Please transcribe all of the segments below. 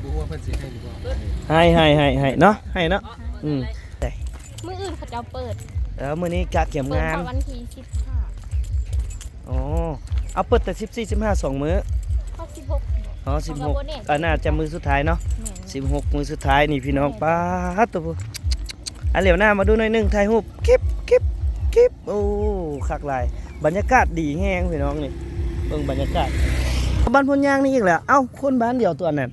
บุว่าเพิ่นสิให้หรือเปล่าให้เนาะให้เนาะแต่ มื้ออื่นเขาจะเปิดแล้วมื้อนี้กะเก็บงานวันที่15อ๋อเอาเปิดแต่14 15 2มื้อข้อ16อ๋อ16ก็น่าจะมื้อสุดท้ายเนาะ16มื้อสุดท้ายนี่พี่น้องป้าตัวอันเหลียวหน้ามาดูหน่อยนึงถ่ายรูปคลิปโอ้คักหลายบรรยากาศดีแฮงพี่น้องนี่เบิ่งบรรยากาศบ้านพนยางนี่อีกแล้วเอ้าคนบ้านเดียวตัวนั้น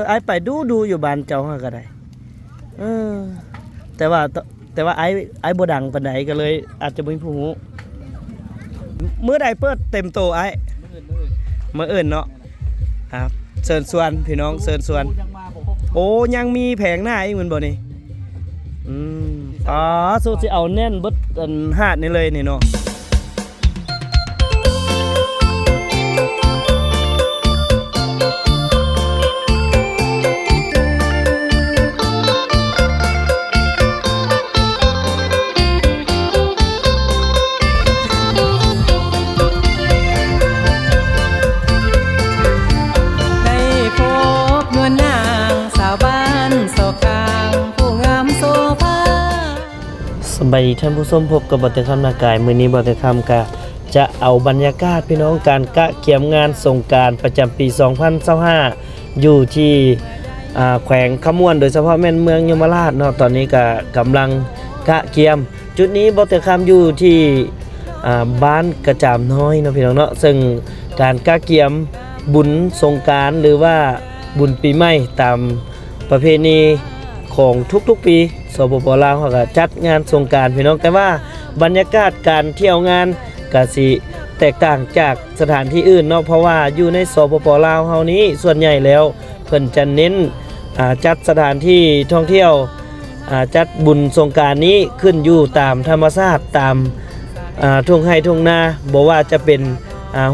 ไอ้ไปดูอยู่บ้านเจ้าก็ได้แต่ว่าไอ้บ่ดังปานใดก็เลยอาจจะบ่มีผู้ฮู้มื้อใดเปิดเต็มโตไอ้มื้ออื่นเนาะครับเชิญชวนพี่น้องเชิญชวนโอ้ยังมีแผงหน้าอีกเหมือนบ่นี่อ๋อสู้สิเอาแน่นเบิดหาดนี่เลยนี่เนาะสบายดีท่านผู้ชมพบกับบ่เตคำนากายมื้อนี้บ่เตคำก็จะเอาบรรยากาศพี่น้องการกะเกียมงานสงกรานต์ประจำปี 2025อยู่ที่แขวงขมวนโดยเฉพาะแม่นเมืองยมราชเนาะตอนนี้ก็กำลังกะเกียมจุดนี้บ่เตคำอยู่ที่บ้านกระจามน้อยเนาะพี่น้องเนาะซึ่งการกะเกียมบุญสงกรานต์หรือว่าบุญปีใหม่ตามประเพณีของทุกๆปีสปป.ลาวเขาก็จัดงานสงกรานต์พี่น้องแต่ว่าบรรยากาศการเที่ยวงานก็สิแตกต่างจากสถานที่อื่นเนาะเพราะว่าอยู่ในสปป.ลาวเฮานี้ส่วนใหญ่แล้วเพิ่นจะเน้นจัดสถานที่ท่องเที่ยวจัดบุญสงกรานต์นี้ขึ้นอยู่ตามธรรมชาติตามทุ่งไร่ทุ่งนาบ่ว่าจะเป็น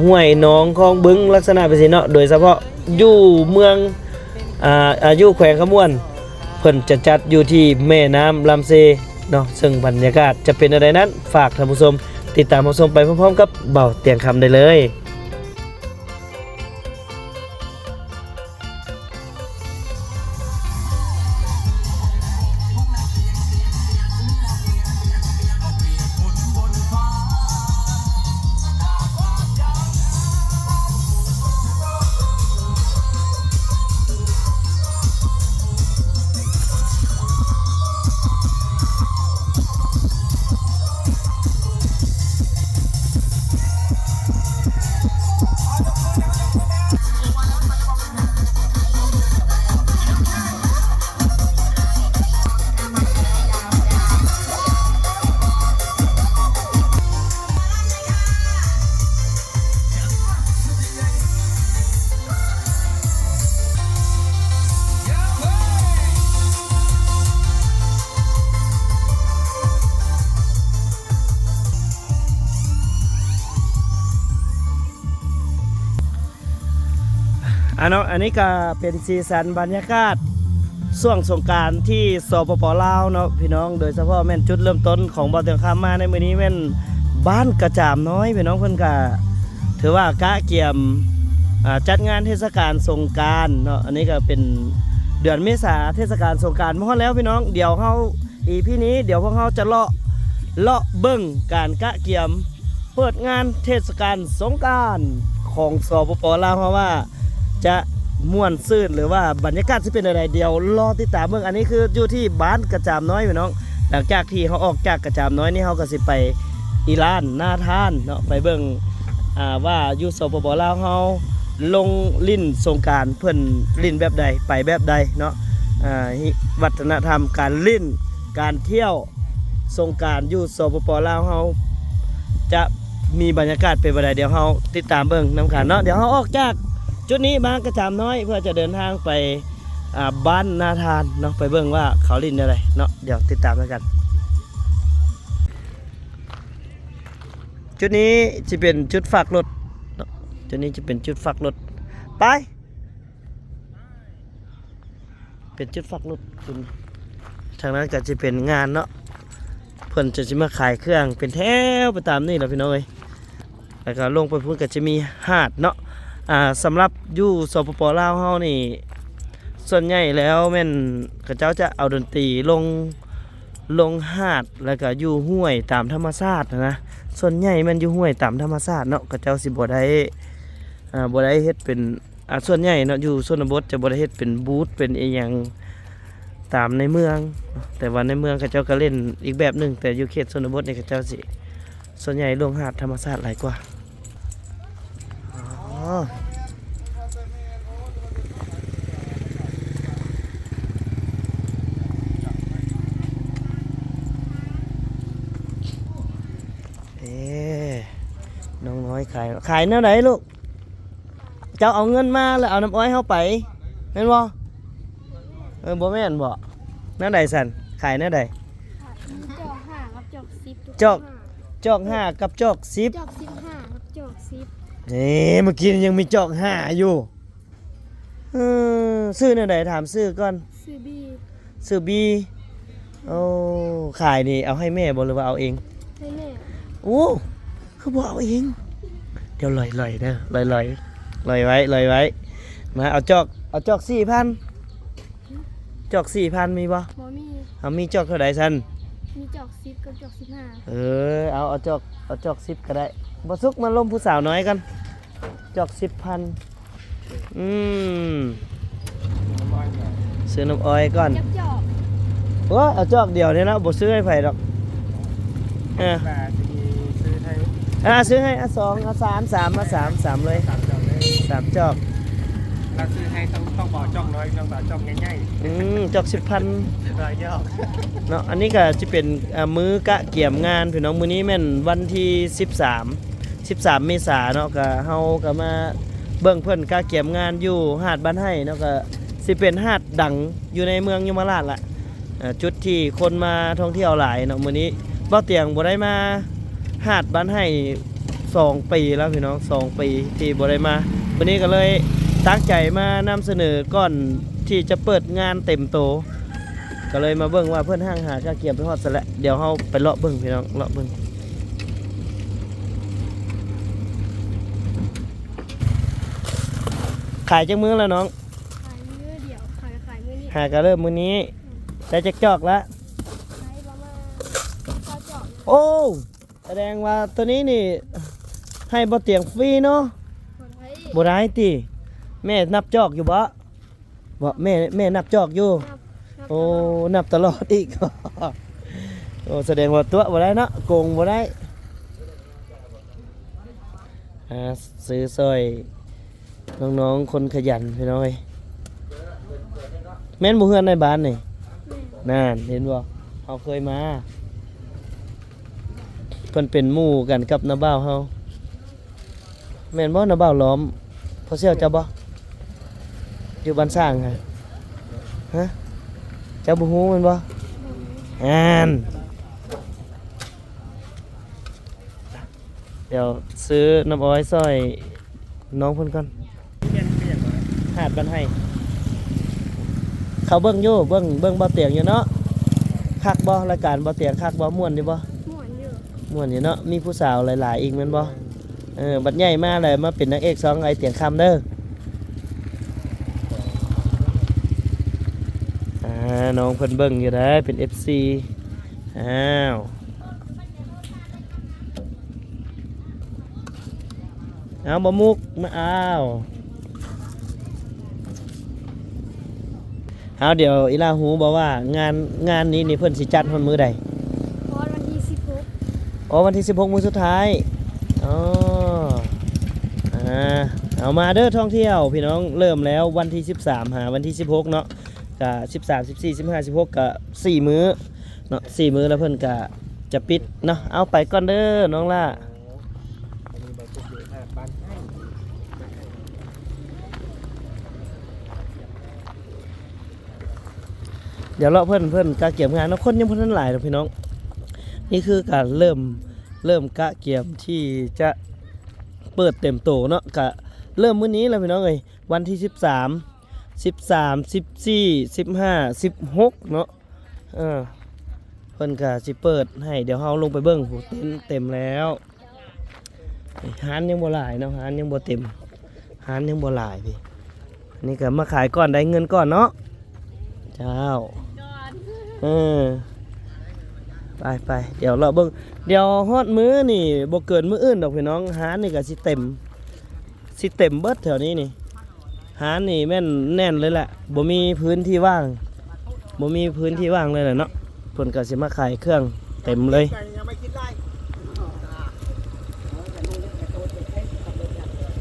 ห้วยหนองคลองบึงลักษณะแบบนี้เนาะโดยเฉพาะอยู่เมืองอยู่แขวงขมวนเพิ่นจะจัดอยู่ที่แม่น้ำลำเซเนาะซึ่งบรรยากาศจะเป็นอะไรนั้นฝากท่านผู้ชมติดตามรับชมไปพร้อมๆกับเบาเตียงคำได้เลยอันนี้ก็เป็นสีสันบรรยากาศช่วงสงกรานต์ที่สปป.ลาวเนาะพี่น้องโดยเฉพาะแม่นจุดเริ่มต้นของบ่อเตียงคำมาในมื้อนี้แม่นบ้านกระจามน้อยพี่น้องเพิ่นก็ถือว่ากะเกียมจัดงานเทศกาลสงกรานต์เนาะอันนี้ก็เป็นเดือนเมษาเทศกาลสงกรานต์มาฮอดแล้วพี่น้องเดี๋ยวเฮาพี่นี้เดี๋ยวพวกเฮาจะเลาะเบิ่งการกะเกียมเปิดงานเทศกาลสงกรานต์ของสปป.ลาวเพราะว่าจะม่วนซื่นหรือว่าบรรยากาศจะเป็นอะไรเดียวรอติดตามเบิ่งอันนี้คืออยู่ที่บ้านกระจามน้อยพี่น้องหลังจากที่เขาออกจากกระจามน้อยนี่เขาก็สิไปอีลานนาทานเนาะไปเบิ่งว่าอยู่สปป.ลาวเขาลงลิ้นสงกรานต์เพิ่นลิ้นแบบใดไปแบบใดเนาะวัฒนธรรมการลิ้นการเที่ยวสงกรานต์อยู่สปป.ลาวเขาจะมีบรรยากาศเป็นแบบใดเดี๋ยวเขาติดตามเบิ่งนำกันเนาะเดี๋ยวเขาออกจากจุดนี้บ้านกระจามน้อยเพื่อจะเดินทางไปบ้านนาทานเนาะไปเบิ่งว่าเขาลิ้นอะไรเนาะเดี๋ยวติดตามแล้วกันจุดนี้จะเป็นจุดฝากรถจุดนี้จะเป็นจุดฝากรถไปเป็นจุดฝากรถทางนั้นก็จะเป็นงานเนาะเพื่อนจะมาขายเครื่องเป็นแถวไปตามนี่แหละพี่น้องเอ้ยแล้วก็ลงไปพูดก็จะมีหาดเนาะ สำหรับอยู่สปปลาวเฮานี่ส่วนใหญ่แล้วแม่นเขาเจ้าจะเอาดนตรีลงหาดแล้วก็อยู่ห้วยตามธรรมชาตินะส่วนใหญ่มันอยู่ห้วยตามธรรมชาติเนาะเขาเจ้าสิบ่ได้เฮ็ดเป็นส่วนใหญ่เนาะอยู่ชนบทจะบ่ได้เฮ็ดเป็นบูธเป็นอีหยังตามในเมืองแต่ว่าในเมืองเขาเจ้าก็เล่นอีกแบบหนึงแต่อยู่เขตชนบทนี่เขาเจ้าสิส่วนใหญ่ลงหาดธรรมชาติหลายกว่าน้องน้อยขายแนวไหนลูกเจ้าเอาเงินมาแล้วเอาน้ำอ้อยเข้าไปแม่นบ่บ่แม่นบ่แนวใดสั่นขายแนวใด จอกห้ากับจอกสิบ จอก5กับจอก10 จอก15กับจอก10เมื่อกี้ยังมีจอก5อยู่ซื้อแนวใดถามซื้อก่อน ซื้อบี ซื้อบีโอ้ขายนี่เอาให้แม่บ่หรือว่าเอาเอง ให้แม่ โอ้คือบ่เอาเองเดี๋ยวลอยเด้อลอยไว้มาเอาจอก 4,000 จอก 4,000 มีบ่ บ่มี เอามีจอกเท่าใดซั่น มีจอก10กับจอก15เอาจอก10ก็ได้บ่สุกมาล้มผู้สาวน้อยกันจอก 10,000ซื้อน้ำอ้อยก่อน จับจอก โอ้เอาจอกเดียวเนี่ยนะบ่ซื้อให้ไผดอกแต่สิซื้อให้ซื้อให้23มา3เลย 3จอกเลย 3จอก ถ้าซื้อให้ต้องบอกจอกน้อยต้องบอกจอกง่าย จอก 10,000 ๆรายย่อ เนาะอันนี้ก็จะเป็นมื้อกะเกี่ยมงานพี่น้องมื้อนี้แม่นวันที่13เมษายนเนาะก็เฮาก็มาเบิ่งเพิ่นกะเกี่ยมงานอยู่หาดบ้านไห้เนาะก็สิเป็นหาดดังอยู่ในเมืองยมราชล่ะจุดที่คนมาท่องเที่ยวหลายเนาะมื้อนี้บ่เตียงบ่ได้มาหาดบ้านไห้2 ปีแล้วพี่น้อง2 ปีที่บ่ได้มามื้อนี้ก็เลยตั้งใจมานำเสนอก่อนที่จะเปิดงานเต็มโตก็เลยมาเบิ่งว่าเพื่อนห้างหากะเกียมไปฮอดซะแล้วเดี๋ยวเฮาไปเลาะเบิ่งพี่น้องเลาะเบิ่งขายจักมื้อแล้วน้อง ขายมื้อเดียวขายมื้อนี้ หากะเริ่มมื้อนี้ได้จักจอกแล้ว ขายประมาณ9จอก โอ้แสดงว่าตัวนี้นี่ให้บ่เตียงฟรีเนาะ คนไว้ บ่ได้ติแม่นับจอกอยู่บ่แม่นับจอกอยู่ นับ โอ้นับตลอดอีก โอ้แสดงว่าตัวบ่ได้เนาะโกงบ่ได้ซื้อซอยน้องๆคนขยันพี่น้อยแม่นบ่เฮือนในบ้านนี่นั่นเห็นบ่เฮาเคยมาเพิ่นเป็นหมู่กันกับน้าบ่าวเฮาแม่นบ่น้าบ่าวล้อมพอเสี่ยวเจ้าบ่อยู่บ้านสร้างฮะเจ้าบ่ฮู้แม่นบ่เดี๋ยวซื้อน้ำอ้อยซอยน้องเพิ่นก่อนหาดบ้านไห้เขาเบิ่งอยู่เบิ่งบ่เตียงอยู่เนาะคักบ่รายการบ่เตียงคักบ่ม่วนอยู่บ่ ม่วนอยู่ ม่วนอยู่เนาะมีผู้สาวหลายๆอีกแม่นบ่บัดใหญ่มาเลยมาเป็นนางเอก2ไอเตียงคำเด้อน้องเพิ่นเบิ่งอยู่ได้เป็น FC อ้าวเอาบ่มุกมาเอาเดี๋ยวอีลาหูบอกว่างานนี้นี่เพิ่นสิจัดฮอดมื้อใด พอวันที่16อ๋อวันที่16มื้อสุดท้ายอ๋อเอามาเด้อท่องเที่ยวพี่น้องเริ่มแล้ววันที่13หาวันที่16เนาะก็13 14 15 16ก็4มื้อเนาะ4มื้อแล้วเพิ่นก็จะปิดเนาะเอาไปก่อนเด้อน้องล่ะเดี๋ยวเราเพิ่นกะเกี่ยมงานแล้วคนยังบ่ทันหลายหรอกพี่น้องนี่คือการเริ่มกะเกี่ยมที่จะเปิดเต็มโตเนาะกะเริ่มมื้อนี้แล้วพี่น้องเอ้ยวันที่14 15 16เนาะเพิ่นก็สิเปิดให้เดี๋ยวเฮาลงไปเบิ่งโหเต็มแล้วหานยังบ่หลายเนาะหานยังบ่เต็ม หารยังบ่หลายพี่อันนี่ก็มาขายก่อนได้เงินก่อนเนาะเจ้าเออไปเดี๋ยวเราเบิ่งเดี๋ยวฮอดมื้อนี่บ่เกินมื้ออื่นดอกพี่น้องหารนี่ก็สิเต็มเบิดแถวนี้นี่หารนี่แม่นแน่นเลยแหละบ่มีพื้นที่ว่างเลยแหละเนาะเพิ่นก็สิมาขายเครื่องเต็มเลย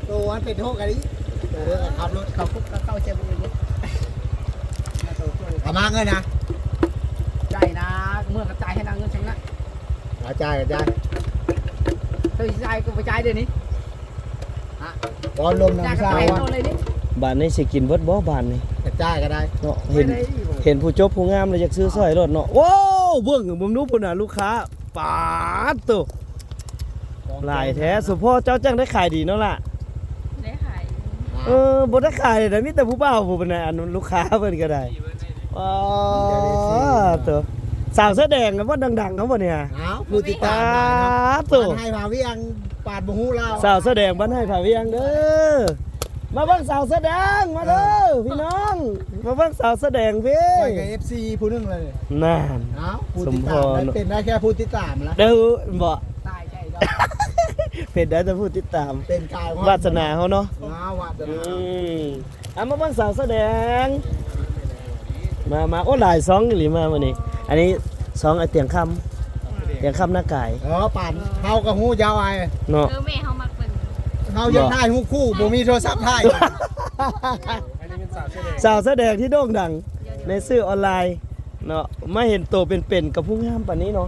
ตัวมันเป็นโทษกันดิขับรถเข้าคุกเข้าเจ็บมือนี่เอามาเงินนะ ใจนะเมื่อกระจายให้นางเงินฉันนะ เอาจ่ายกันจ่าย เธอใจก็ไปจ่ายเดี๋ยวนี้ ตอนลม จ่าย น้ำ กระ ชา จาย ว เอาเลยนี่ บ้านนี้สิกินเบิดบ่บ้านนี่ จ่ายก็ได้ เนาะเห็นผู้จบผู้งามเลยอยากซื้อสร้อยรถเนาะโอ้เบิ่งผมรู้พุ่นน่ะลูกค้าปาดตัวหลายแท้สุพ่อเจ้าจังได้ขายดีเนาะล่ะ ได้ขาย บ่ได้ขายเลยนะมีแต่ผู้บ่าวผู้เป็นอันลูกค้าเพิ่นก็ได้อ๋อตัวสาวเสื้อแดงก็ว่าดังๆเขาบ่เนี่ย เอาผู้ติดตา ปาม ด ตั ตัว ว ให้มาเวียงปาดบุหูเรา สาวเสื้อแดงบ้านให้ผาเวียงเด้อมาเบิ่งสาวเสื้อแดงมาเด้อพี่น้องมาเบิ่งสาวเสื้อแดงพี่ ไปกับ FC ผู้นึงเลย นั่น เอาผู้ติดตามนั้นเป็นได้แค่ผู้ติดตามละ เด้อบ่ ตายใจดอก เพจได้แต่ผู้ติดตาม เป็นกายว าสนาเขาเนาะ วาส อื นมาเอามาเบิ่งสาวเสื้อแดงมาโอ้หลายซองอีหลีมาวันนี้อันนี้ซองไอ้เตียงคำหน้ากาย ปาดเฮากับหูยาวไอ้ เนาะ แม่เขามักเป็น เฮายังถ่ายหูคู่บ่มีโทรศัพท์ถ่าย อันนี้เป็นสาวเสื้อแดง สาวแสดงที่โด่งดังในสื่อออนไลน์เนาะไม่เห็นตัวเป็นๆกับผู้งามปานนี้เนาะ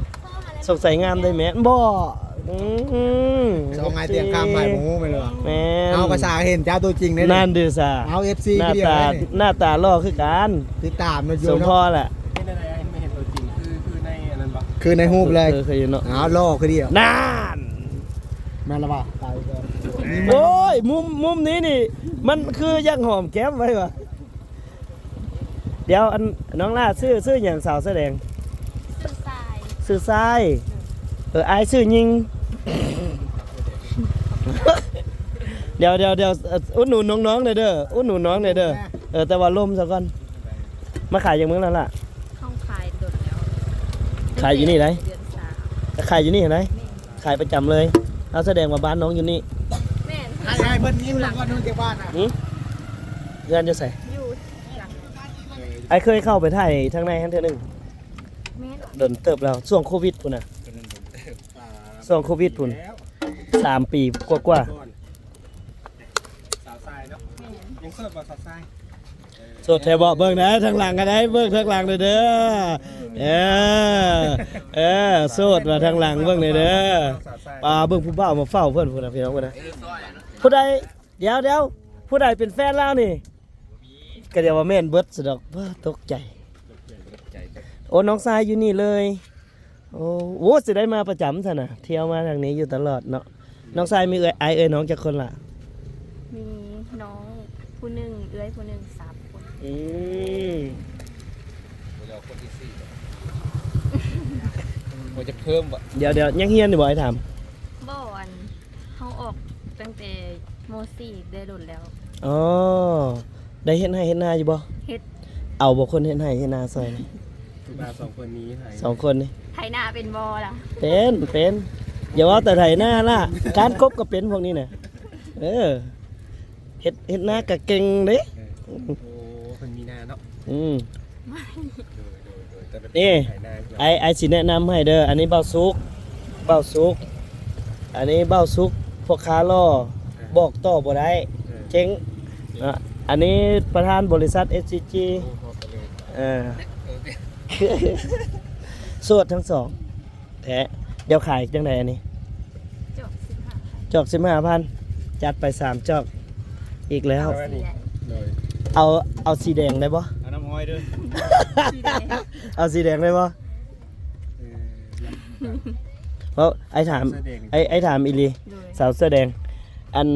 สงสัยงามได้แม่นบ่อืม สองไงเตียงข้ามไปบุหูไปเลย แม่น เอาภาษาเห็นเจ้าตัวจริงเนี่ย นั่นดือซะ เอา FC หน้า เดียว ตา เลย หน้าตาล่อคือกัน ติดตามมันอยู่ สมพอ เนาะ แหละ นี่ในไอ้ไม่เห็นตัวจริงคือในอันนั้นปะ คือในหูปเลย เคยอยู่เนาะ เอาล่อคือเดียว นั่น แม่นละป่ะไปก่อน โอ้ยมุมนี้นี่ มันคือยังหอมแก้มไว้วะเดี๋ยวอันน้องล่าซื้ออย่างสาวแสดง สื่อสาย ซื้อทรายอายซื้อยิง เดี๋ยวอุดหนุนน้องๆเลยเด้ออุดหนุนน้องเลยเด้อแต่ว่าล่มซะก่อนมาขายอย่างเมืองแล้วล่ะ ห้องขายโดดแล้ว ขายอยู่นี่ไหน เดือนสาม ขายอยู่นี่เห็นไหมขายประจำเลยเอาแสดงว่าบ้านน้องอยู่นี่ แม่น ให้เพิ่นยิ้มแล้วก็นู่นเจ้าบ้านน่ะ เงินจะใส่ อยู่หลัง ไอ้เคยเข้าไปถ่ายทางในฮันเธอหนึ่ง แม่น โดนเติบแล้วช่วงโควิดพุ่นน่ะช่วงโควิดพุ่น แล้ว 3 ปีกว่า ก่อนสาวทรายเนาะยังเสิร์ฟว่าสาวทราย ๆโสดแถวบอกเบิ่งนะทางหลังก็ได้เบิ่งทางหลังเลยเด้อโสดมาทางหลังเบิ่งเลยเด้อ สาวทราย เบิ่งผู้บ่าวมาเฝ้าเพื่อนพุ่นน่ะพี่น้องพุ่นน่ะผู้ใดเดี๋ยวผู้ใดเป็นแฟนแล้วนี่ก็เดี๋ยวว่าแม่นเบิดซะดอกว้าตกใจโอ้น้องทรายอยู่นี่เลยโอ้โหสิได้มาประจำซะน่ะเที่ยวมาทางนี้อยู่ตลอดเนาะน้องทรายมีเอ้ยน้องจักคนล่ะ มีน้องผู้หนึ่งเอื้อยผู้หนึ่ง3 คน อืม มันจะเพิ่มบ่ เดี๋ยวยังเฮียนอยู่บ่ไอ้ถาม บ่อันเขาออกตั้งแต่ม .4 ได้โดดแล้ว อ๋อได้เฮ็ดให้เฮ็ดนาอยู่บ่ เฮ็ด เอาบ่คนเฮ็ดให้เฮ็ดนาซอยนี่ คือมาสองคนนี้หาย สองคนนี่ ไถนาเป็นบ่ล่ะ เป็นอย่าว่าแต่ไถหน้าล่ะการกบก็เป็นพวกนี้น่ะเฮ็ดนาก็เก่งเด้ โอ้คนมีนาเนาะ อืม แต่เป็ นี่ ถ่ายนาอยู่ ไอสิแนะนำให้เด้ออันนี้เบ้าซุกอันนี้เบ้าซุกพวกค้าล่อบอกต่อบ่ได้เจ๊งอันนี้ประธานบริษัท SCG เออ สวดทั้งสองแท้เดี๋ยวขายจังไดอันนี้ จบ15 จอก15,000จัดไป3จอกอีกแล้ว สีใหญ่ เลย เอาสีแดงได้บ่ เอาน้ำห้อยด้วย สีแดง เอาสีแดงได้บ่เพราะไอ้ถามไอ้ถามอีหลี โดย สาวเสื้อแดง อัน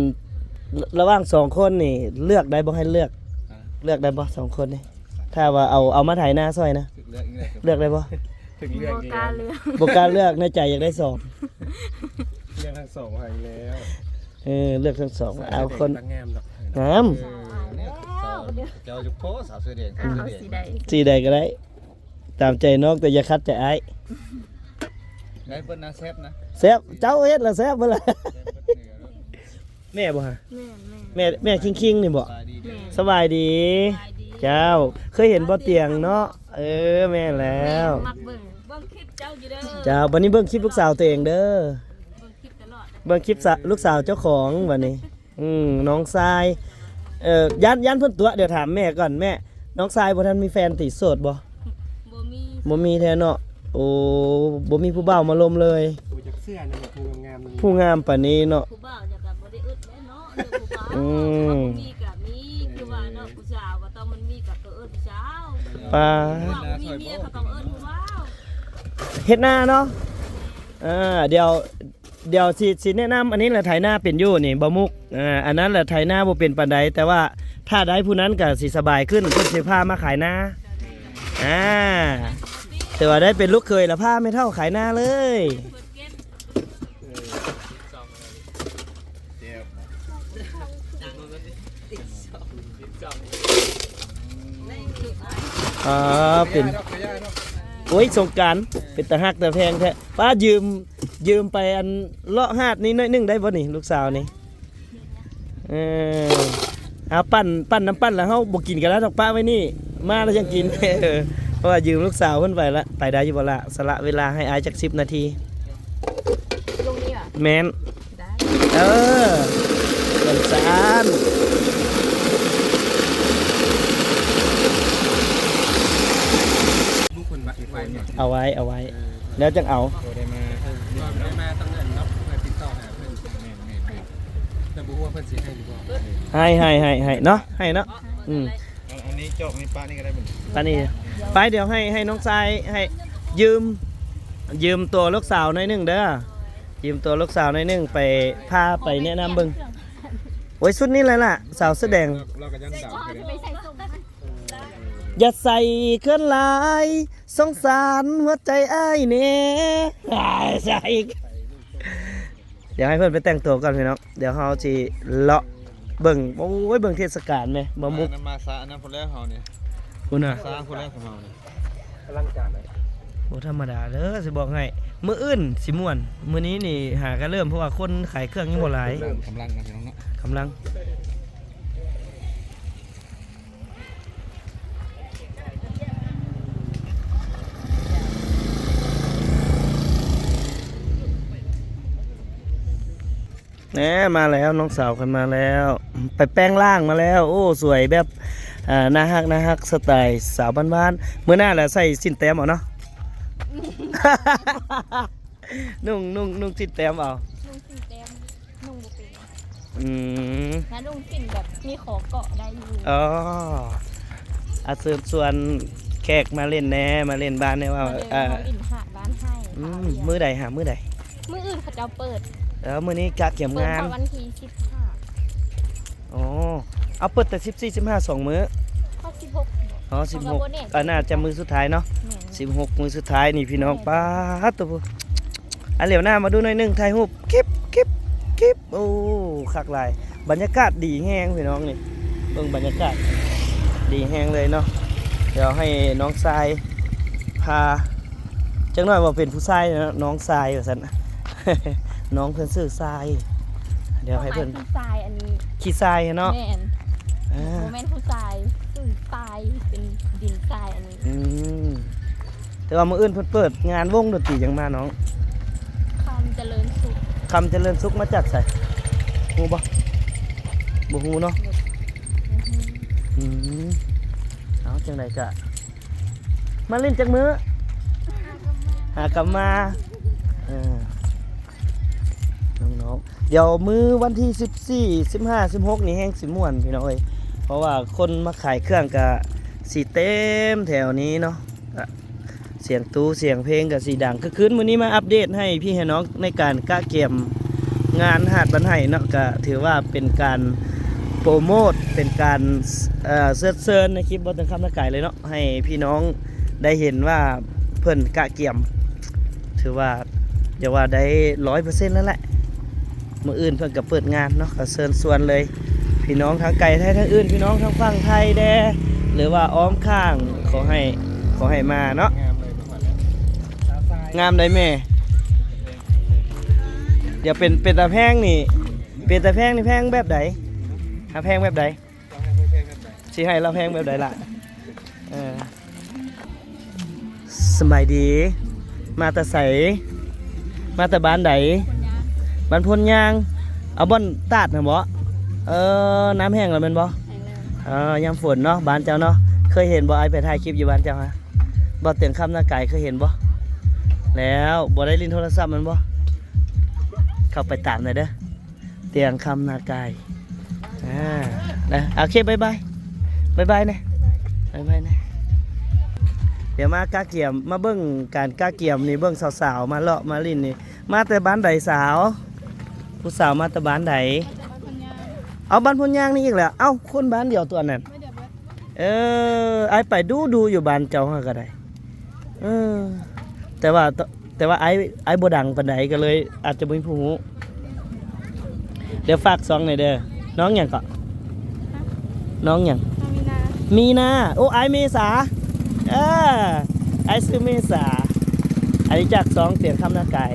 ระหว่าง2คนนี่เลือกได้บ่ให้เลือกได้บ่2คนนี่ถ้าว่าเอามาถ่ายหน้าซอยนะเลือกได้บ่ ถึงเรื่อง บ่ นี้ กล้าเลือก บ่กล้าเลือกในใจอยากได้สอง เรื่องทั้งสองหายแล้ว เลือกทั้งสองเอาคน ตั้งแงมเนาะ งาม เจ้าจุกโพสาวเสื้อแดง เอาสีใด สีใดก็ได้ ตามใจน้องแต่อย่าคัดใจอ้าย ได้เปิ้นนะแซ่บนะ แซ่บเจ้าเฮ็ดละแซ่บเบิ่ล่ะแม่บ่ฮะ แม่ แม่คิงๆนี่บ่ ตายดี แม่ สบายดี สบายดี เจ้าเคยเห็นบ่เตียงเนาะแม่แล้ว มักเบิ่งคลิปเจ้าอยู่เด้อ เจ้าวันนี้เบิ่งคลิปลูกสาวตัวเองเด้อ เบิ่งคลิปตลอด เบิ่งคลิปลูกสาวเจ้าของวันนี้น้องทรายยันเพิ่นตัวเดี๋ยวถามแม่ก่อนแม่น้องทรายบ่ทันมีแฟนติดโสดบ่ บ่มี บ่มีแท้เนาะโอ้บ่มีผู้บ่าวมาลมเลย ดูจากเสื้อนะแบบผู้งามๆ ผู้งามปานนี้เนาะ ผู้บ่าวจะแบบบ่ได้อึดแน่เนาะเรื่องผู้บ่าว อืม บ่มีก็มีคือว่าเนาะผู้สาวก็ต้องมันมีก็เอิ้นผู้สาว ปลา ผู้บ่าวบ่มีเมียก็ต้องเอิ้นผู้บ่าว เฮ็ดหน้าเนาะเดี๋ยวสิแนะนำอันนี้แหละไถนาเป็นอยู่นี่บ่มุกอันนั้นแหละไถนาบ่เป็นปานใดแต่ว่าถ้าได้ผู้นั้นก็สิสบายขึ้นเพิ่นสิพามาขายนาแต่ว่าได้เป็นลูกเคยละพาไม่เท่าขายนาเลย เปิดเก็บ เป็น ดอกกระยาดอก โอ้ยสงกรานต์เป็นตาฮักแต่แพงแท้ป้ายืมไปอันเลาะหาดนี้หน้อยหนึงได้บ่นี่ลูกสาวนี่เอาปั้นน้ำปั้นแล้วเฮาบ่กินกันแล้วดอกป้าไว้นี่มาแล้วยังกิน เพราะว่ายืมลูกสาวเพิ่นไปละไปได้อยู่บ่ล่ะสละเวลาให้อายจัก10 นาที ลงนี่อ่ะ แม่น ได้ สงสาร ลูกคนบักไฟเนี่ย เอาไว้แล้วจังเอา โตได้มา ก็ได้มาตั้งเงินเนาะเพื่อติดต่อหาเพื่อนแต่บ่ฮู้ว่าเพิ่นสิให้หรือบ่ ให้เนาะให้เนาะอันนี้จอกนี่ป้านี่ก็ได้บ่ ปานนี้ไปเดี๋ยวให้น้องทรายให้ยืมตัวลูกสาวหน่อยหนึงเด้อยืมตัวลูกสาวหน่อยหนึงไปพาไปแนะนำเบิ่งโอ้ยสุดนี้เลยล่ะสาวแสดง เราก็ยังสาวอยู่ ไปใส่ส่ง อย่าใส่เคลื่อนลายสงสารหัวใจอ้ายเน่ใส่อีกเดี๋ยวให้เพื่อนไปแต่งตัวก่อนพี่น้องเดี๋ยวเราสิเลาะเบิ่งโอ้ยเบิ่งเทศกาลไหมบ่มุก น้ำมาซะอันนั้นคนแรกเฮานี่ คุณน่ะ ซะคนแรกของเฮานี่ กำลังการเลย บ่ธรรมดาเด้อสิบอกให้มื้ออื่นสิม่วนมื้อนี้นี่หากันเริ่มเพราะว่าคนขายเครื่องยังบ่หลาย เริ่มกำลังนะพี่น้องเนาะ กำลังแหน่มาแล้วน้องสาวกันมาแล้ว ไปแป้งร่างมาแล้ว โอ้สวยแบบน่าฮักสไตล์สาวบ้านๆเมื่อหน้าแหละใส่สินแต้มเอาเนาะ นุ่งสินแต้มเอา นุ่งสีแดงนุ่งบ่เป็น ม นะนุ่งสินแบบมีขอเกาะได้อยู่ อ๋ออาเชิญชวนแขกมาเล่นแน่มาเล่นบ้านแน่ว่า เขาอินหาดบ้านให้ มื้อใดหามื้อใด มื้ออื่นเขาจะเปิด แล้วมื้อนี้กะเกี่ยม เปิด งาน วันที่15 อ๋อเอาเปิดแต่14 15 2มื้อ ข้อ16 อ๋อ16ก็น่าจะมื้อสุดท้ายเนาะ แม่น 16มื้อสุดท้ายนี่พี่น้องป้าดตัวผู้อันเหลียวหน้ามาดูหน่อยหนึงถ่ายรูปคลิปโอ้คักหลายบรรยากาศดีแฮงพี่น้องนี่เบิ่งบรรยากาศดีแฮงเลยเนาะเดี๋ยวให้น้องทรายพาจังหน่อยว่าเป็นผู้ชายนะน้องทรายว่าซั่น น้องเพิ่นชื่อทรายเดี๋ยวให้เพิ่น ผู้ทรายอันนี้ ขี้ทรายเนาะ แม่น อ่า โมเมนต์ผู้ทรายสื่อทรายเป็นดินทรายอันนี้ แต่ว่ามื้ออื่นเพิ่นเปิดงานวงดนตรีจังมาน้อง คำเจริญสุข คำเจริญสุขมาจากไสฮู้บ่บ่ฮู้เนาะเอาจังไดกะมาเล่นจักมื้อหากลับมาน้องๆเดี๋ยวมื้อวันที่14 15 16นี่แฮงสิม่วนพี่น้องเอ้ยเพราะว่าคนมาขายเครื่องก็สิเต็มแถวนี้เนาะก็เสียงตู้เสียงเพลงก็สิดังคือคืนมื้อนี้มาอัปเดตให้พี่ให้น้องในการกะเก็บงานหาดบันไห้เนาะก็ถือว่าเป็นการโปรโมทเป็นการเซิร์ชในคลิปบ่ต้องคำนักไก่เลยเนาะให้พี่น้องได้เห็นว่าเพิ่นกะเกี่ยมถือว่าอย่าว่าได้ 100% แล้วแหละมื้ออื่นเพิ่นก็เปิดงานเนาะก็เชิญชวนเลยพ พี่น้องทางไกลไทยทางอื่นพี่น้องทางฝั่งไทยแดหรือว่าอ้อมข้างขอให้มาเนาะ งามเลยประมาณนั้น งามได้แม่เดี๋ยวเป็นตาแพงนี่เป็นตาแพงนี่แพงแบบใดหาแพงแบบใด ต้องให้เพื่อนๆกันไป สิให้เราแพงแบบใดล่ะสบายดี มาแต่ใสมาแต่บ้านใด คนยาง บ้านพลยางเอาบ่อนตาดนะบ่น้ำแห้งแล้วแม่นบ่ แข็งแรง ยามฝนเนาะบ้านเจ้าเนาะเคยเห็นบ่ไอ้ไปถ่ายคลิปอยู่บ้านเจ้าฮะบ่เตียงคำหน้าไก่เคยเห็นบ่แล้วบ่ได้ลิ้นโทรศัพท์มันบ่เข้าไปตามหน่อยเด้อเตียงคำหน้าไก่นะโอเคบ๊ายบายนะบ๊ายบายนะเดี๋ยวมากาเกี่ยมมาเบิ่งการกาเกี่ยมนี่เบิ่งสาวๆมาเลาะมาลิ้นนี่มาแต่บ้านใดสาวผู้สาวมาแต่บ้านใด คนยาง เอาบ้านพญางนี่อีกแล้วเอ้าคนบ้านเดียวตัวนั้น ไม่เดือดเบิด ไอไปดูอยู่บ้านเจ้าฮะก็ได้แต่ว่าไอบ่ดังปานใดก็เลยอาจจะบ่มีผู้ฮู้เดี๋ยวฝากซองหน่อยเด้อน้องหยังก็น้องหยัง มีนา โอ้ไอเมษาไอซื้อเมษาอันนี้จากซองเสียงคำหน้ากาย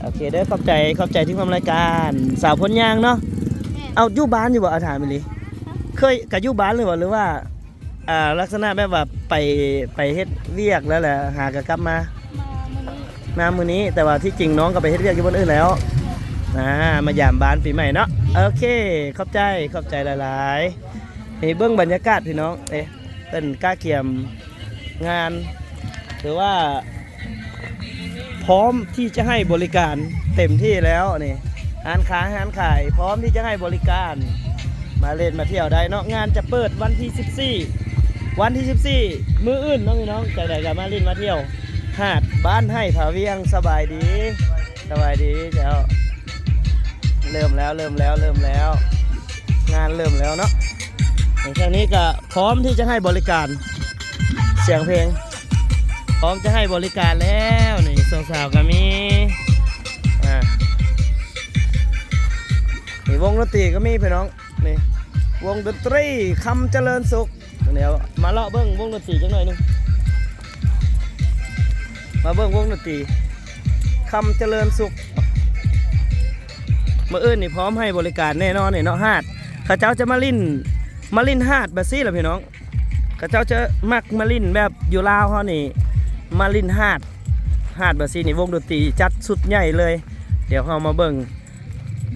โอเคเด้อขอบใจที่ทำรายการสาวพญางเนาะ แม่ เอาอยู่บ้านอยู่บ่อาถามอีหลีเคยกับอยู่บ้านเลยบ่หรือว่าลักษณะแบบว่าไปเฮ็ดเวียกแล้วแหละหากะกลับมา มามื้อนี้มื้อนี้แต่ว่าที่จริงน้องก็ไปเฮ็ดเวียกอยู่บนอื่นแล้วมายามบ้านปีใหม่เนาะโอเคขอบใจหลายๆนี่เบิ่งบรรยากาศพี่น้องเต้นก้าเกียมงานถือว่าพร้อมที่จะให้บริการเต็มที่แล้วนี่ร้านขายพร้อมที่จะให้บริการมาเล่นมาเที่ยวได้เนาะงานจะเปิดวันที่14มื้ออื่นน้องพี่น้องจากไหนกันมาเล่นมาเที่ยวหาดบ้านให้ผาเวียงสบายดีเจ้าเริ่มแล้วงานเริ่มแล้วเนาะอย่างแค่นี้ก็พร้อมที่จะให้บริการเสียงเพลงพร้อมจะให้บริการแล้วนี่สาวๆก็มีนี่วงดนตรีก็มีพี่น้องนี่วงดนตรีคำเจริญสุขเดี๋ยวมาเลาะเบิ้งวงดนตรีจังหน่อยนึงมาเบิ้งวงดนตรีคำเจริญสุขเมื่ออื่นนี่พร้อมให้บริการแน่นอนเนี่ยเนาะหาดข้าเจ้าจะมาลิ้นหาดแบบซี่แหละพี่น้องข้าเจ้าจะมักมาลิ้นแบบอยู่ลาวเขานี่มาลิ้นหาดแบบซี่นี่วงดนตรีจัดสุดใหญ่เลยเดี๋ยวเรามาเบิ่ง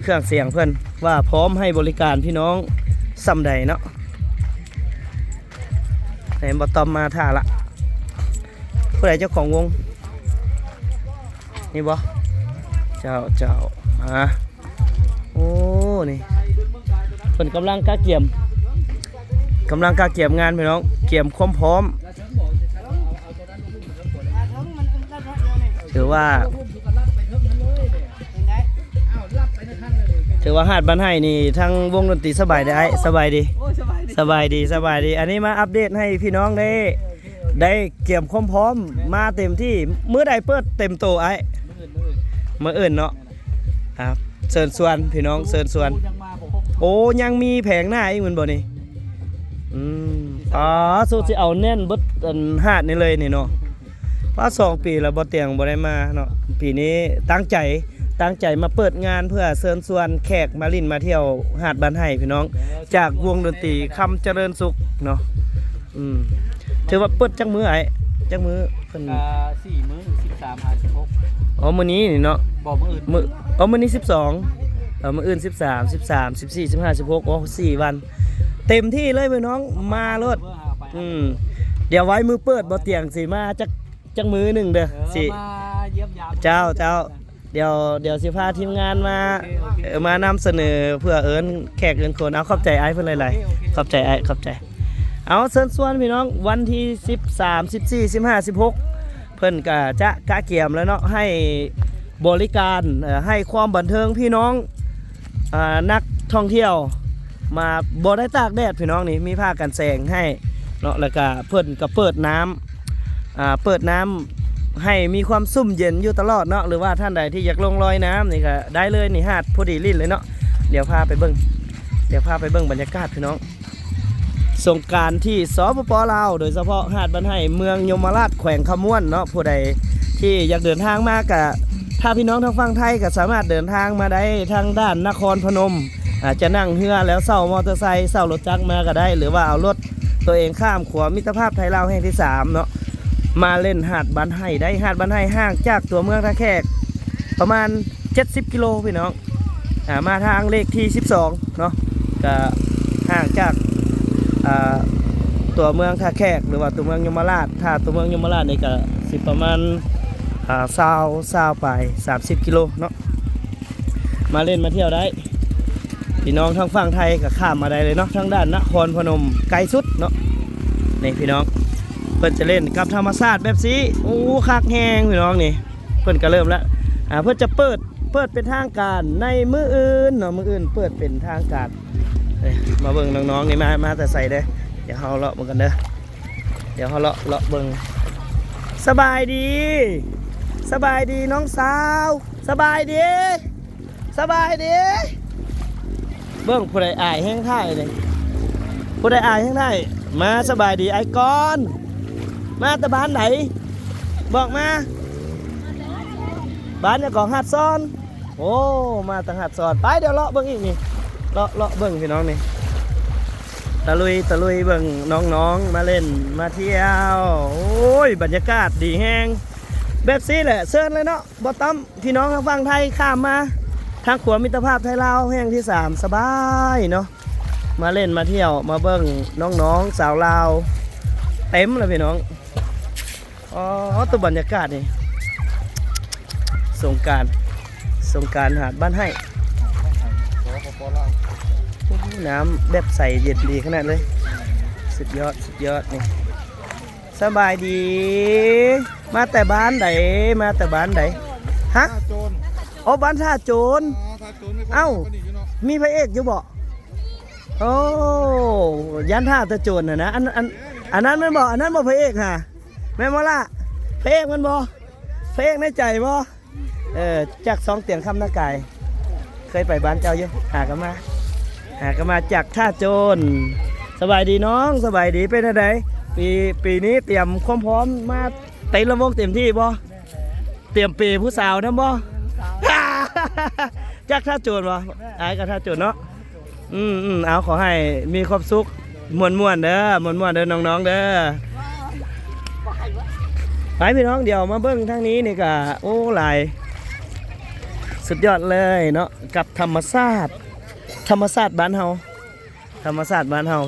เครื่องเสียงเพื่อนว่าพร้อมให้บริการพี่น้องสำใดเนาะไหนบอตอมมาท่าละผู้ใดเจ้าของวงนี่บอเจ้าโอ้นี่เพิ่นกำลังกาเกี่ยมงานพี่น้องเกี่ยมความพร้อมถือว่าหาดบ้านไห้นี่ทั้งวงดนตรีสบายดีอันนี้มาอัปเดตให้พี่น้องได้เกี่ยมความพร้อมมาเต็มที่มื้อใดเปิดเต็มโตไอ้มื้ออื่นเนาะครับเชิญชวนพี่น้องเชิญชวนโอ้ยังมีแผงหน้าอีกเหมือนบ่นี่สู้สิเอาแน่นเบิดหาดนี่เลยนี่เนาะว่า2 ปีแล้วบ่เตียงบ่ได้มาเนาะปีนี้ตั้งใจมาเปิดงานเพื่อเชิญชวนแขกมาลิ้นมาเที่ยวหาดบ้านไห้พี่น้องจากวงดนตรีคำเจริญสุขเนาะถือว่าเปิดจักมื้อเพิ่น4 มื้อ13 56มื้อนี้นี่เนาะบอกมื้ออื่นมื้อนี้12มื้ออื่น13 13 14 15 16โอ้4วันเต็มที่เลยพี่น้องมาโลดเดี๋ยวไว้มือเปิดบ่เตียงสิมาจักมื้อหนึงเด้อสิมาเยี่ยมยาม เจ้าเดี๋ยวสิพาทีมงานมานำเสนอเพื่อแขกคนเอาขอบใจไอ้เพิ่นหลายๆขอบใจเอาเชิญชวนพี่น้องวันที่13 14 15 16เพิ่นก็จะกะเกี่ยมแล้วเนาะให้บริการให้ความบันเทิงพี่น้องนักท่องเที่ยวมาบ่ได้ตากแดดพี่น้องนี่มีผ้ากันแสงให้เนาะแล้วก็เพิ่นก็เปิดน้ำให้มีความซุ่มเย็นอยู่ตลอดเนาะหรือว่าท่านใดที่อยากลงลอยน้ำนี่ก็ได้เลยนี่หาดพอดีลิ้นเลยเนาะเดี๋ยวพาไปเบิ่ง ดี๋ยวพาไปเบิ่งบรรยากาศพี่น้องสงกรานต์ที่สปป.ลาวโดยเฉพาะหาดบ้านไห้เมืองยมราชแขวงขม่วนเนาะผู้ใดที่อยากเดินทางมากะถ้าพี่น้องทางฝั่งไทยก็สามารถเดินทางมาได้ทางด้านนครพนมอาจจะนั่งเรือแล้วเช่ามอเตอร์ไซค์เช่ารถจักรมาก็ได้หรือว่าเอารถตัวเองข้ามขวามิตรภาพไทยลาวแห่งที่3เนาะมาเล่นหาดบ้านไห้ได้หาดบ้านไห้ห่างจากตัวเมืองท่าแขกประมาณ70กิโลพี่น้องมาทางเลขที่12เนาะก็ห่างจากตัวเมืองท่าแขกหรือว่าตัวเมืองยมราชถ้าตัวเมืองยมราชนี่ก็สิประมาณ20ไป30กิโลเนาะมาเล่นมาเที่ยวได้พี่น้องทางฝั่งไทยก็ข้ามมาได้เลยเนาะทางด้านนครพนมไกลสุดเนาะนี่พี่น้องเพิ่นจะเล่นกับธรรมชาติแบบนี้โอ้คักแฮงพี่น้องนี่เพิ่นก็เริ่มแล้วเพิ่นจะเปิดเป็นทางการในมื้ออื่นเนาะมื้ออื่นเปิดเป็นทางการมาเบิ่งน้องๆนี่มาแต่ใส่เด้อเดี๋ยวเฮาเลาะเบิ่งกันเด้อเดี๋ยวเฮาเลาะเบิ่งสบายดีน้องสาวสบายดีเบิ่งผู้ใดอายแห้งท่ายเลยผู้ใดอายแห้งท่ายมาสบายดีไอ้กอนมาแต่บ้านไหนบอกมาบ้านเนี่ยของหาดซ้อนโอ้มาตั้งหาดซ้อนไปเดี๋ยวเลาะเบิ่งอีกนี่เลาะเบิ่งพี่น้องนี่ตะลุยเบิ่งน้องๆมาเล่นมาเที่ยวโอ้ยบรรยากาศดีแห้งแบบนี้แหละเชิญเลยเนาะบ่ต้อมพี่น้องทางฝั่งไทยข้ามมาทางขวามิตรภาพไทยลาวแห่งที่3สบายเนาะมาเล่นมาเที่ยวมาเบิ่งน้องๆสาวลาวเต็มเลยพี่น้องอ๋อตัวบรรยากาศนี่สงกรานต์หาดบ้านไห้น้ำแบบใสเย็นดีขนาดเลยสุดยอดนี่สบายดีมาแต่บ้านไหนฮะอ๋อบ้านท่าโจรเอ้ามีพระเอกอยู่บ่โอ้ยันท่าตะโจรนะอันนั้นมันบ่อันนั้นบ่พระเอกฮะแม่นบ่ล่ะพระเอกมันบ่พระเอกในใจบ่จาก2เตียงคำนากายเคยไปบ้านเจ้าอยู่หากันมาจากท่าโจรสบายดีน้องสบายดีเป็นไงปีนี้เตรียมความพร้อมมาเต็มระวงเต็มที่บ่เตรียมปีผู้สาวนะบ่จากท่าโจรบ่ไอ้กับท่าโจรเนาะเอาขอให้มีความสุขม่วนเด้อน้องๆเด้อไปพี่น้องเดี๋ยวมาเบิ่งทางนี้นี่ก็โอ้หลายสุดยอดเลยเนาะกับธรรมชาติบ้านเฮา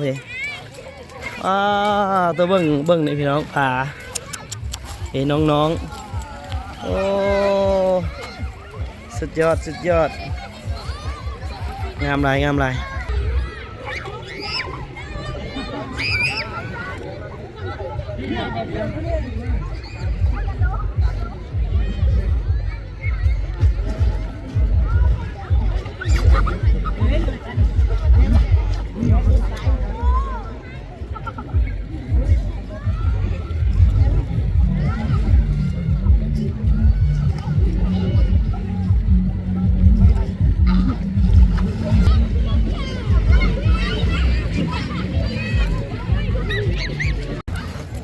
พี่ตัวเบิ่งนี่พี่น้องผาเห็นน้องๆโอ้สุดยอดงามลาย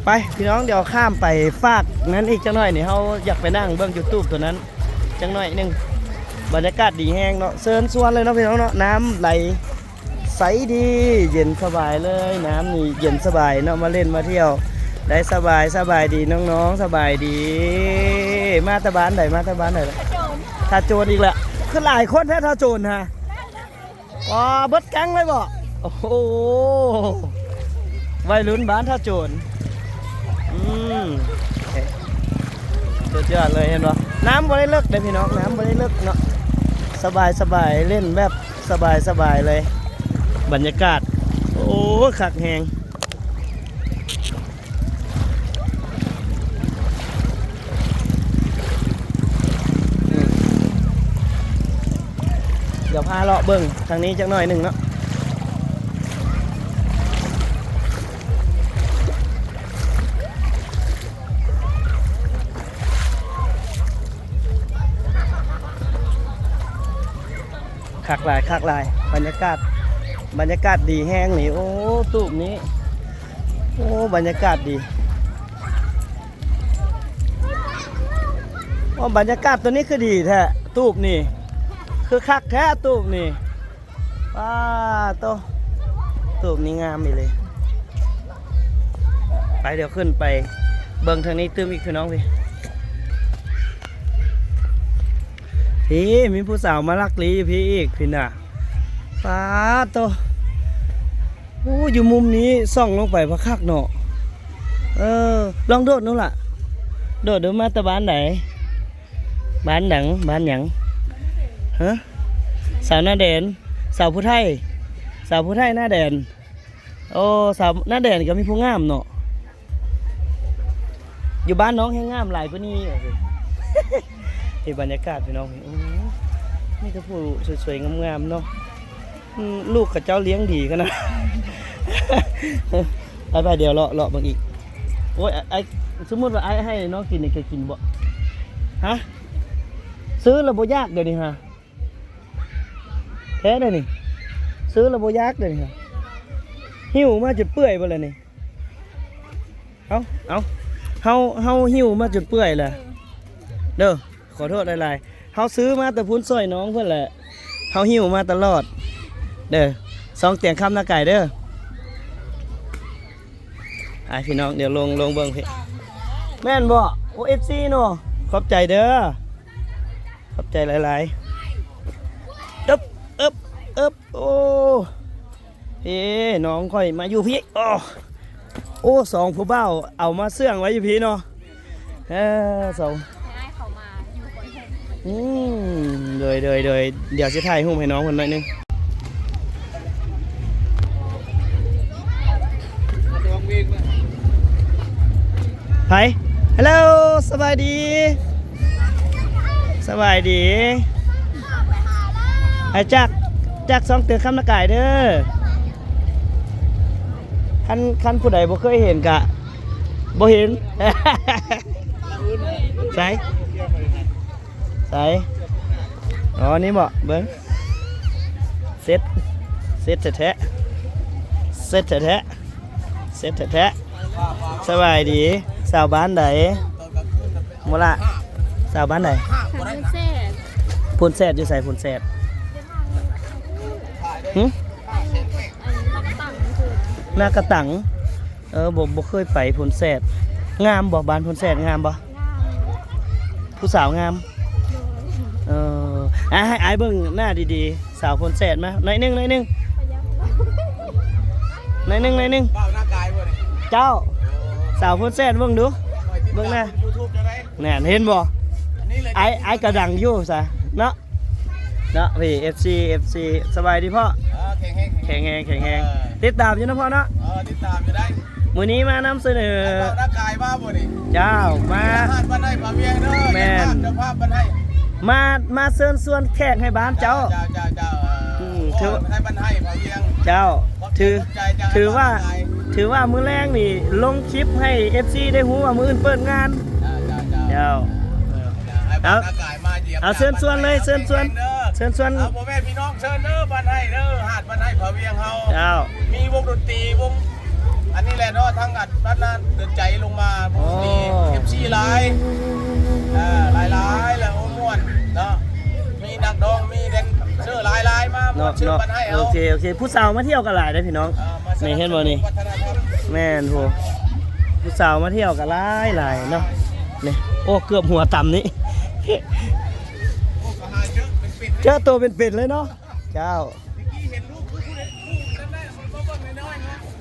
ไปพี่น้องเดี๋ยวข้ามไปฝากนั้นอีกจังหน่อยนี่เขาอยากไปนั่งเบื้อง YouTube ตัวนั้นจังหน่อยนึงบรรยากาศดีแห้งเนาะเซินส่วนเลยเนาะพี่น้องเนาะน้ำไหลใสดีเย็นสบายเลยน้ำนี่เย็นสบายเนาะมาเล่นมาเที่ยวได้สบายดีน้องๆสบายดีมาตะบ้านไหนท่าโจรอีกแหละคือหลายคนแท้ท่าโจรฮะว้าเบิดแก๊งเลยบ่โอ้โหวัยรุ่นบ้านท่าโจรสุดยอดเลยเห็นปะน้ำบริเลิกเลยพี่น้องน้ำบริเลิกเนาะสบายเล่นแบบสบายเลยบรรยากาศโอ้คักแหงเดี๋ยวพาเลาะเบิ่งทางนี้จักหน่อยหนึ่งเนาะคักหลายบรรยากาศ บรรยากาศดีแห้งนี่โอ้ตูบนี้โอ้บรรยากาศดีโอ้บรรยากาศตัวนี้คือดีแท้ตูบนี่คือคักแท้ตูบนี่ว้าโตตูบนี่งามอีเลยไปเดี๋ยวขึ้นไปเบิ่งทางนี้ตื้มอีกคือน้องพี่มีผู้สาวมาลักลีพี่อีกพี่น่ะป้าโตโอ้อยู่มุมนี้ส่องลงไปพระคักเนาะลองโดดนู่นล่ะโดดเดี๋ยวมาตะบ้านไหนบ้านหนังบ้านหยังฮะสาวหน้าแดนสาวผู้ไทยสาวผู้ไทยหน้าแดนโอ้สาวหน้าแดนก็มีผู้งามเนาะอยู่บ้านน้องแห้งงามหลายกว่านี้ที่บรรยากาศพี่น้องนี่ก็ผู้สวยๆงามๆเนาะลูกกับเจ้าเลี้ยงดีกันนะไปเดี๋ยวเลาะบางอีกโอ้ยไอสมมติว่าไอให้น้องกินเนี่ยเคยกินบ่ฮะซื้อระบบยากเดี๋ยวนี้ฮะแท้เลยนี่ซื้อระบบยากเดี๋ยวนี้ฮะหิวมาจนเปื่อยไปเลยนี่เอาเฮาหิวมาจนเปื่อยเลยเด้อขอโทษหลายๆเฮาซื้อมาแต่พุ้นซอยน้องเพื่อนแหละเฮาหิวมาตลอดเด้อ2 เตียงคำนาไก่เด้อไอพี่น้องเดี๋ยวลงเบิ่งพี่แม่นบ่โอ FC เนาะขอบใจเด้อขอบใจหลายๆอึบโอ้น้องค่อยมาอยู่พี่โอ้สองผู้เบ้าเอามาเสื่องไว้อยู่พี่เนาะสองให้เขามาอยู่บนแผ่นเลยเดี๋ยวจะถ่ายรูปให้น้องคนหน่อยนึงไปฮัลโหลสบายดีไอ้จัก2 เตือนคำนาไก่เด้อคันผู้ใดบ่เคยเห็นกะบ่เห็น ใส่อ๋อนี่บ่เบิ่งเสร็จแท้สบายดีสาวบ้านใดโมละสาวบ้านใดพูนแซดอยู่ใส่พูนแซดหน้ากระตังบ่เคยไปพูนแซดงามบ่บ้านพูนแซดงามบ่ผู้สาวงามให้ไอ้เบิ่งหน้าดีๆสาวพูนแซดมาหน่อยนึงเจ้าสาวพูนแซดเบิ่งดูเบิ่งหน้าแน่เห็นบ่ไอ้กระดังอยู่ซะเนาะพี่ FC สบายดีพ่อแข็งแรงติดตามอยู่นะพ่อเนาะติดตามอยู่ได้มื้อนี้มานำเสนอร่างกายมาบ่นี่เจ้ามาบ้านให้มาเวียงเด้อแม่นเจ้าภาพบ้านให้มาเชิญชวนแขกให้บ้านเจ้าถือให้บ้านให้มาเวียงเจ้าถือว่ามื้อแรกนี่ลงคลิปให้ FC ได้ฮู้ว่ามื้ออื่นเปิดงานเจ้าเอาเชิญชวนเลยเชิญชวนพ่อแม่พี่น้องเชิญเด้อบ้านให้เด้อหาดบ้านให้พะเวียงเฮามีวงดนตรีวงอันนี้แหละเนาะทั้งอัดด้านนั้นเดินใจลงมาวงดนตรี FC หลายแล้วม่วนเนาะมีนักดองมีแดนเซอร์หลายมาเชิญบ้านให้เอาโอเคผู้สาวมาเที่ยวกันหลายได้พี่น้องนี่เห็นบ่นี่แม่นโหผู้สาวมาเที่ยวกันหลายเนาะนี่โอ้เกือบหัวต่ำนี่เจอตัวเป็นๆเลยเนาะเจ้า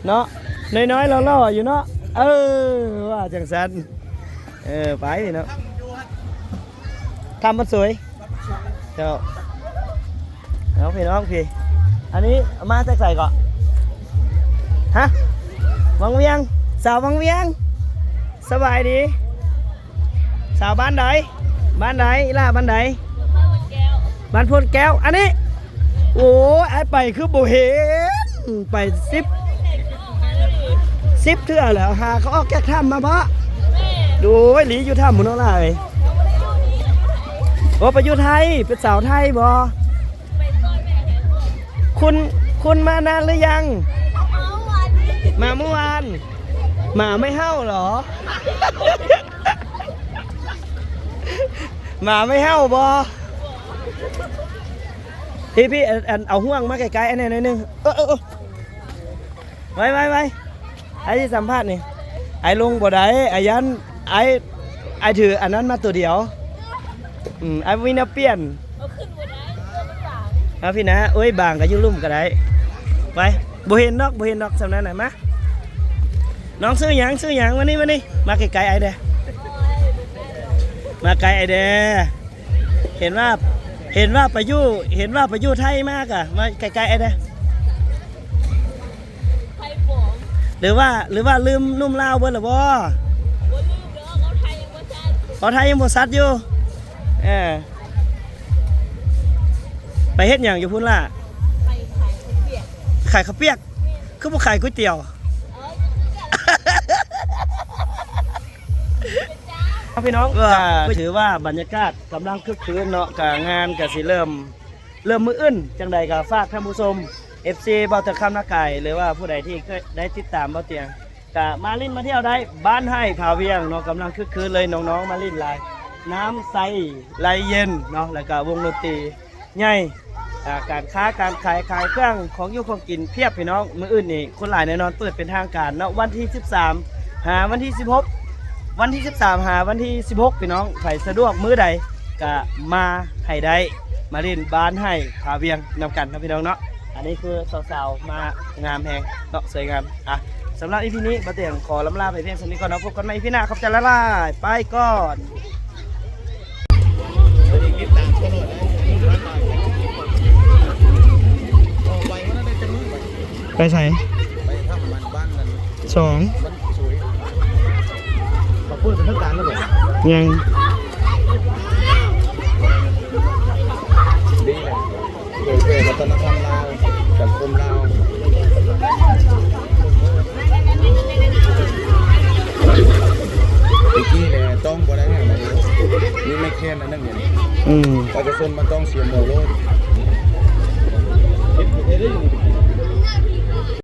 เนาะน้อยๆล่อๆอยู่เนาะว่าจังสันไปเนาะทำมันสวยเจ้าเอาพี่น้องพี่อันนี้มาจากใส่ก่อนฮะวังเวียงสาววังเวียงสบายดีสาวบ้านไหนล่ะบ้านไหนบ้านพลแก้วอันนี้โอ้ไอ้ไปคือโบเห็นไป10 เทื่อแล้วหาเขาออกแก้ถ้ำมาเพาะดูหลีอยู่ถ้ำหมุนอะไรโอ้ไปอยู่ไทยเป็นสาวไทยบ่ คุณมานานหรือยัง มาเมื่อวานหมาไม่เห่าเหรอ หมาไม่เห่าบอพี่เอาห่วงมาไกลๆอันนี้หน่อยนึงไว้ไอ้ที่สัมภาษณ์นี่ไอ้ลงบ่ได้ไอ้ยันไอ้ถืออันนั้นมาตัวเดียวไอ้วินาเปลี่ยนเอาพี่นะเอ้ยบางกับยุ่ลุ่มก็ได้ไปบ่เห็นนอกสำนักไหนมาน้องซื้อหยังวันนี้มาไกลๆไอ้เด้มาไกลไอ้เด้เห็นว่าไปอยู่ไทยมากอะมาไกลๆไอ้เด้หรือว่าลืมนุ่มลาวเบิดหรือบ่เขาไทยยังบ่ซัดอยู่ไปเฮ็ดหยังอยู่พุ่นล่ะขายข้าวเปียกคือบ่ขายก๋วยเตี๋ยวพี่น้องก็ถือว่าบรรยากาศกำลังคึกคืนเนาะกับงานก็สิเริ่มมื้ออื่นจังใดก็ฝากท่านผู้ชม FC เบาตะคำนาไก่หรือว่าผู้ใดที่เคยได้ติดตามเบาเตียงก็มาลิ้นมาเที่ยวได้บ้านให้ผาเวียงเนาะกำลังคึกคืนเลยน้องๆมาลิ้นหลายน้ำใสไหลเย็นเนาะแล้วก็วงดนตรีใหญ่การค้าการขายเครื่องของอยู่ของกินเพียบพี่น้องมื้ออื่นนี่คนหลายแน่นอนเปิดเป็นทางการเนาะวันที่13หาวันที่16วันที่13หาวันที่16พี่น้องใครสะดวกมื้อใดก็มาให้ได้มาเล่นบ้านให้ผาเวียงนำกันนะพี่น้องเนาะอันนี้คือสาวๆมางามแหงเนาะสวยงามสำหรับอีพีนี้มาเตียงขอลำลาไปเพียงเท่านี้ก่อนเนาะพบกันใหม่อีพีหน้าขอบใจละลายไปก่อนไปใส่ไปทำมันบ้านนั้น 2 มันสวยขอพูดเป็นทางการแล้วบ่ ยัง ดีเลยเผยแพร่วัฒนธรรมลาวสังคมลาวเมื่อกี้เนี่ยต้องบ่ได้แห่งไหนนี่ไม่แค่นั้นนั่นเองประชาชนมันต้องเสียหมดโลด